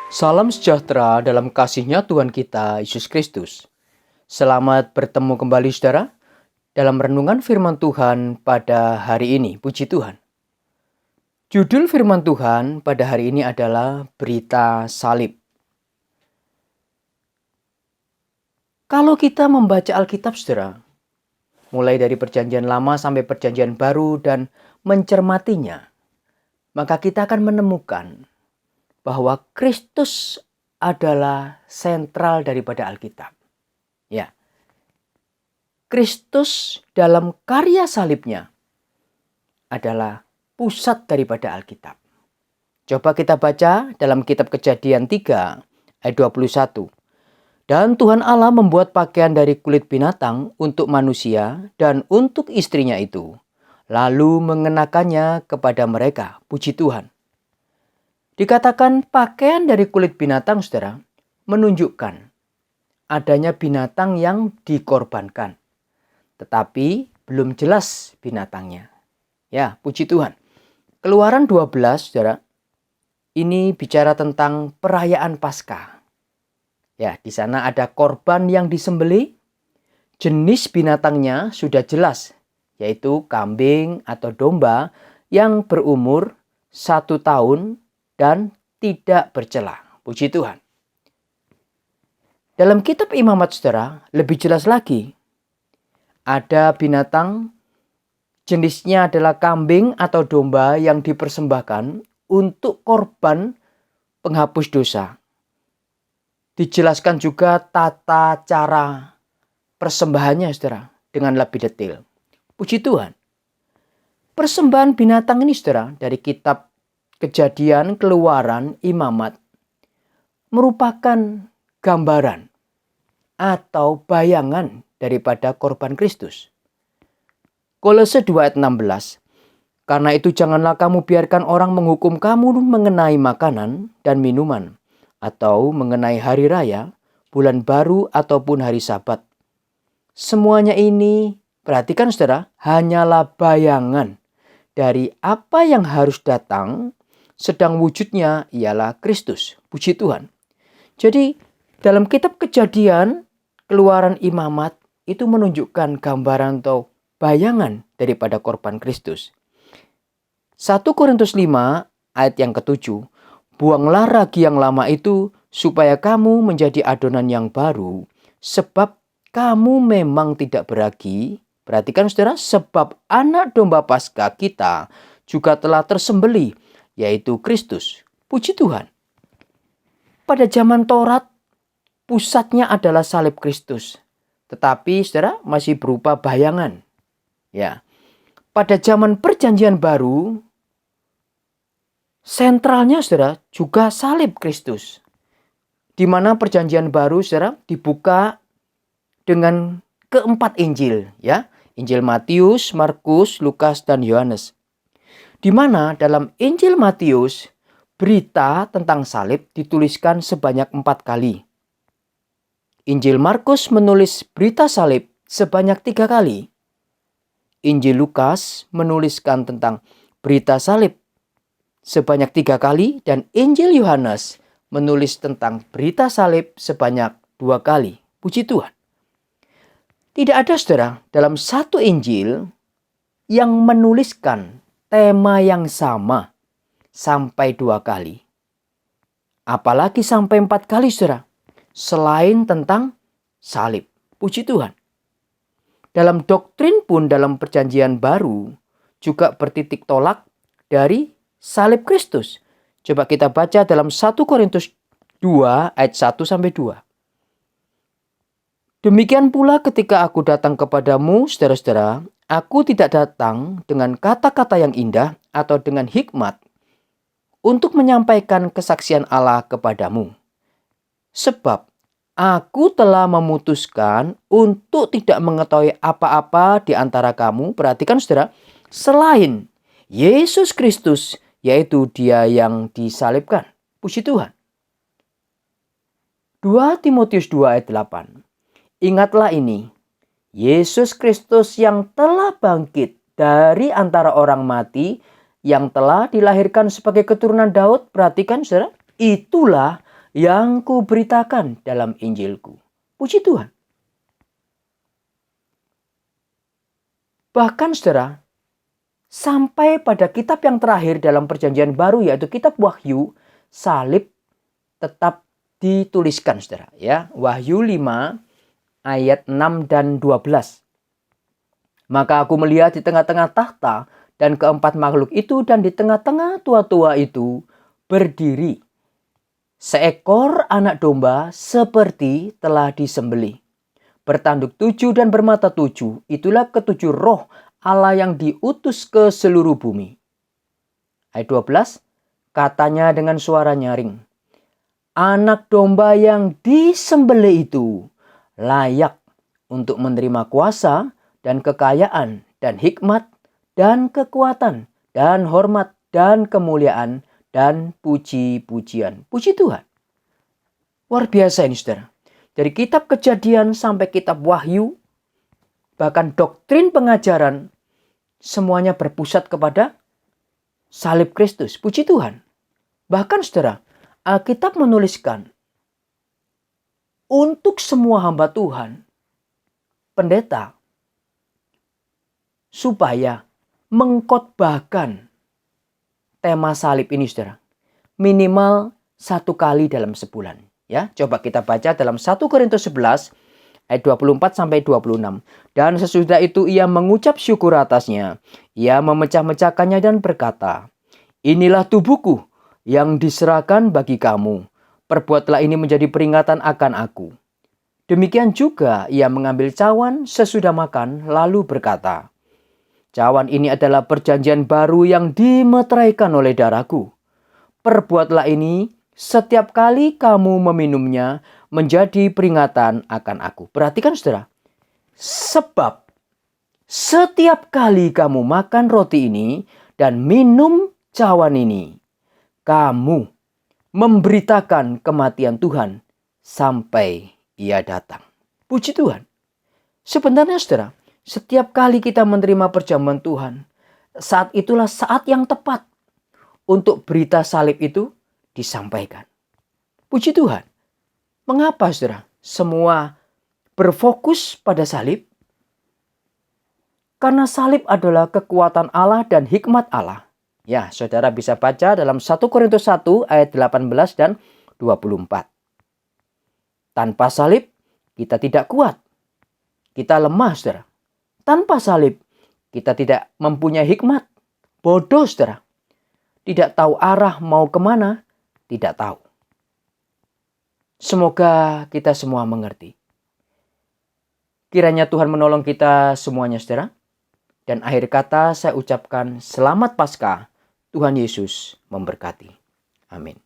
Salam sejahtera dalam kasih-Nya Tuhan kita Yesus Kristus. Selamat bertemu kembali saudara dalam renungan firman Tuhan pada hari ini. Puji Tuhan. Judul firman Tuhan pada hari ini adalah berita salib. Kalau kita membaca Alkitab saudara, mulai dari perjanjian lama sampai perjanjian baru dan mencermatinya, maka kita akan menemukan bahwa Kristus adalah sentral daripada Alkitab. Ya. Kristus dalam karya salibnya adalah pusat daripada Alkitab. Coba kita baca dalam kitab Kejadian 3 ayat 21. Dan Tuhan Allah membuat pakaian dari kulit binatang untuk manusia dan untuk istrinya itu, lalu mengenakannya kepada mereka. Puji Tuhan. Dikatakan pakaian dari kulit binatang, saudara, menunjukkan adanya binatang yang dikorbankan. Tetapi belum jelas binatangnya. Ya, puji Tuhan. Keluaran 12, saudara, ini bicara tentang perayaan Paskah. Ya, di sana ada korban yang disembelih. Jenis binatangnya sudah jelas, yaitu kambing atau domba yang berumur 1 tahun dan tidak bercela. Puji Tuhan. Dalam kitab Imamat saudara, lebih jelas lagi. Ada binatang jenisnya adalah kambing atau domba yang dipersembahkan untuk korban penghapus dosa. Dijelaskan juga tata cara persembahannya saudara dengan lebih detail. Puji Tuhan. Persembahan binatang ini saudara dari kitab Kejadian, Keluaran, Imamat merupakan gambaran atau bayangan daripada korban Kristus. Kolose 2 ayat 16. Karena itu janganlah kamu biarkan orang menghukum kamu mengenai makanan dan minuman, atau mengenai hari raya, bulan baru ataupun hari Sabat. Semuanya ini, perhatikan saudara, hanyalah bayangan dari apa yang harus datang, sedang wujudnya ialah Kristus. Puji Tuhan. Jadi dalam kitab Kejadian, Keluaran, Imamat itu menunjukkan gambaran atau bayangan daripada korban Kristus. 1 Korintus 5 ayat yang ke-7. Buanglah ragi yang lama itu supaya kamu menjadi adonan yang baru, sebab kamu memang tidak beragi. Perhatikan saudara, sebab anak domba Paskah kita juga telah tersembelih, yaitu Kristus. Puji Tuhan. Pada zaman Taurat, pusatnya adalah salib Kristus. Tetapi saudara masih berupa bayangan. Ya. Pada zaman perjanjian baru, sentralnya saudara juga salib Kristus. Di mana perjanjian baru saudara dibuka dengan keempat Injil. Ya. Injil Matius, Markus, Lukas, dan Yohanes. Di mana dalam Injil Matius, berita tentang salib dituliskan sebanyak 4 kali. Injil Markus menulis berita salib sebanyak 3 kali. Injil Lukas menuliskan tentang berita salib sebanyak 3 kali. Dan Injil Yohanes menulis tentang berita salib sebanyak 2 kali. Puji Tuhan. Tidak ada saudara dalam satu Injil yang menuliskan tema yang sama sampai 2 kali. Apalagi sampai 4 kali saudara. Selain tentang salib. Puji Tuhan. Dalam doktrin pun dalam perjanjian baru juga bertitik tolak dari salib Kristus. Coba kita baca dalam 1 Korintus 2 ayat 1 sampai 2. Demikian pula ketika aku datang kepadamu, saudara-saudara, aku tidak datang dengan kata-kata yang indah atau dengan hikmat untuk menyampaikan kesaksian Allah kepadamu. Sebab aku telah memutuskan untuk tidak mengetahui apa-apa di antara kamu, perhatikan saudara, selain Yesus Kristus, yaitu Dia yang disalibkan. Puji Tuhan. 2 Timotius 2 ayat 8. Ingatlah ini, Yesus Kristus yang telah bangkit dari antara orang mati, yang telah dilahirkan sebagai keturunan Daud, perhatikan saudara, itulah yang kuberitakan dalam Injilku. Puji Tuhan. Bahkan saudara, sampai pada kitab yang terakhir dalam perjanjian baru, yaitu kitab Wahyu, salib tetap dituliskan saudara. Ya, Wahyu 5 ayat 6 dan 12. Maka aku melihat di tengah-tengah tahta dan keempat makhluk itu, dan di tengah-tengah tua-tua itu berdiri seekor anak domba seperti telah disembelih, bertanduk 7 dan bermata 7. Itulah ketujuh roh Allah yang diutus ke seluruh bumi. Ayat 12, katanya dengan suara nyaring, anak domba yang disembelih itu layak untuk menerima kuasa dan kekayaan dan hikmat dan kekuatan dan hormat dan kemuliaan dan puji-pujian. Puji Tuhan. Luar biasa ini saudara. Dari kitab Kejadian sampai kitab Wahyu, bahkan doktrin pengajaran, semuanya berpusat kepada salib Kristus. Puji Tuhan. Bahkan saudara, Alkitab menuliskan, untuk semua hamba Tuhan, pendeta, supaya mengkhotbahkan tema salib ini saudara, minimal 1 kali dalam sebulan. Ya, coba kita baca dalam 1 Korintus 11 ayat 24 sampai 26. Dan sesudah itu ia mengucap syukur atasnya, ia memecah-mecahkannya dan berkata, inilah tubuhku yang diserahkan bagi kamu. Perbuatlah ini menjadi peringatan akan aku. Demikian juga ia mengambil cawan sesudah makan lalu berkata, cawan ini adalah perjanjian baru yang dimeteraikan oleh darahku. Perbuatlah ini setiap kali kamu meminumnya menjadi peringatan akan aku. Perhatikan saudara. Sebab setiap kali kamu makan roti ini dan minum cawan ini, kamu memberitakan kematian Tuhan sampai ia datang. Puji Tuhan. Sebenarnya saudara, setiap kali kita menerima perjamuan Tuhan, saat itulah saat yang tepat untuk berita salib itu disampaikan. Puji Tuhan. Mengapa saudara? Semua berfokus pada salib? Karena salib adalah kekuatan Allah dan hikmat Allah. Ya, saudara bisa baca dalam 1 Korintus 1 ayat 18 dan 24. Tanpa salib, kita tidak kuat. Kita lemah, saudara. Tanpa salib, kita tidak mempunyai hikmat. Bodoh, saudara. Tidak tahu arah mau kemana, tidak tahu. Semoga kita semua mengerti. Kiranya Tuhan menolong kita semuanya, saudara. Dan akhir kata saya ucapkan selamat Paskah. Tuhan Yesus memberkati. Amin.